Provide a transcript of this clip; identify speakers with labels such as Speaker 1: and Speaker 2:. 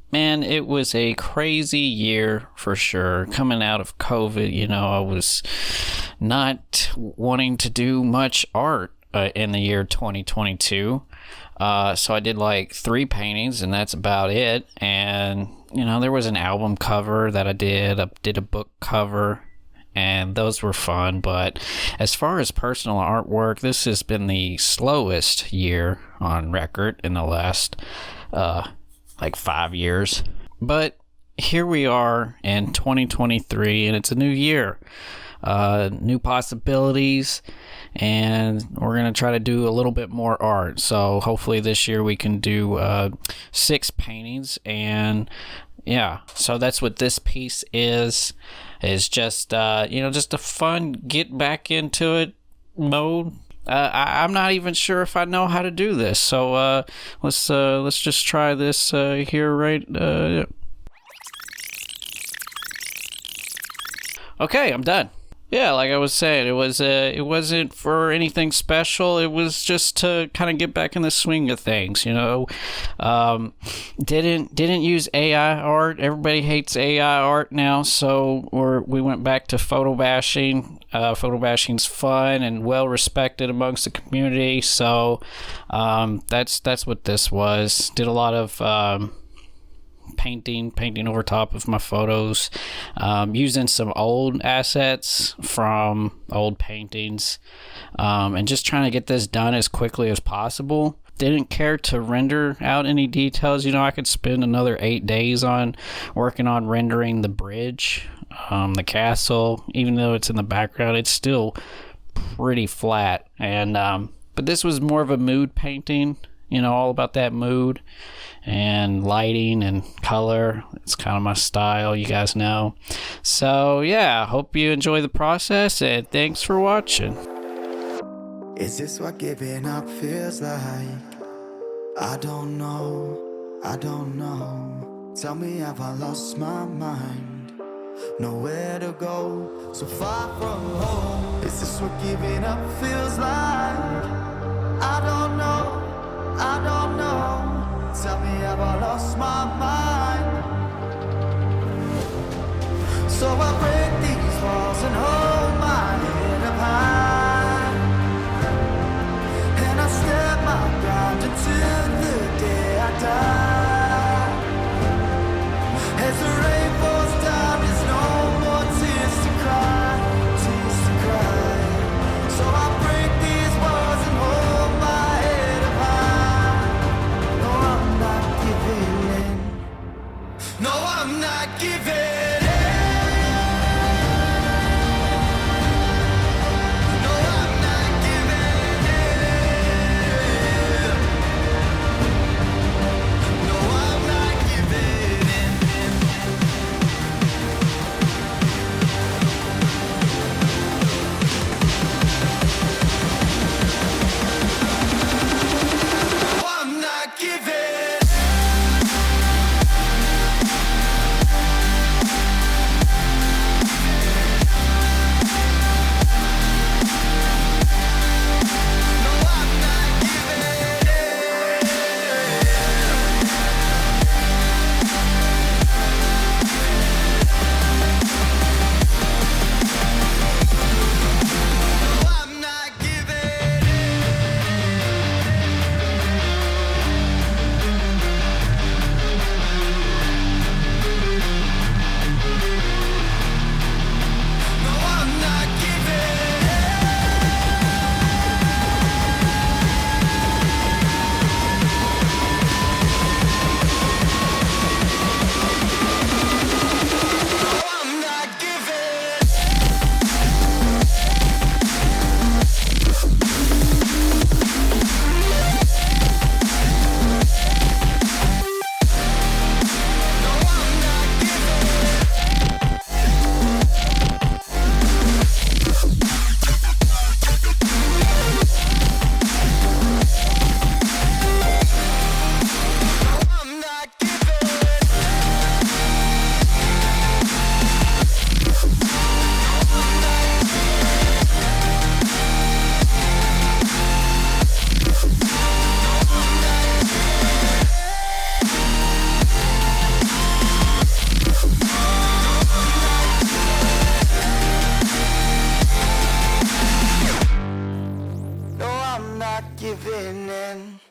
Speaker 1: Man, it was a crazy year for sure. Coming out of COVID, I was not wanting to do much art in the year 2022. So I did like 3 paintings, and that's about it. And, there was an album cover that I did a book cover, and those were fun. But as far as personal artwork, this has been the slowest year on record in the last 5 years. But here we are in 2023, and it's a new year, new possibilities, and we're going to try to do a little bit more art. So hopefully this year we can do 6 paintings. And yeah, so that's what this piece is just just a fun get back into it mode. I'm not even sure if I know how to do this, so let's just try this here, right? Okay, I'm done. Yeah, like I was saying, it wasn't for anything special. It was just to kind of get back in the swing of things, Didn't use AI art. Everybody hates AI art now, so we went back to photo bashing. Photo bashing's fun and well respected amongst the community, so that's what this was. Did a lot of painting over top of my photos, using some old assets from old paintings, and just trying to get this done as quickly as possible. Didn't care to render out any details. I could spend another 8 days on working on rendering the bridge, the castle. Even though it's in the background, it's still pretty flat. And but this was more of a mood painting, all about that mood and lighting and color. It's kind of my style, you guys know. So yeah, hope you enjoy the process, and thanks for watching.
Speaker 2: Is this what giving up feels like? I don't know. Tell me, have I lost my mind? Nowhere to go, so far from home. Is this what giving up feels like? I don't know. Tell me, have I lost my mind? So I break these walls and hold my head up high, and I step my ground until the day I die. As the rain falls down, there's no more tears to cry. So I break these walls and hold my head up high. No, I'm not giving in. No, I'm not giving in. I'm not giving in.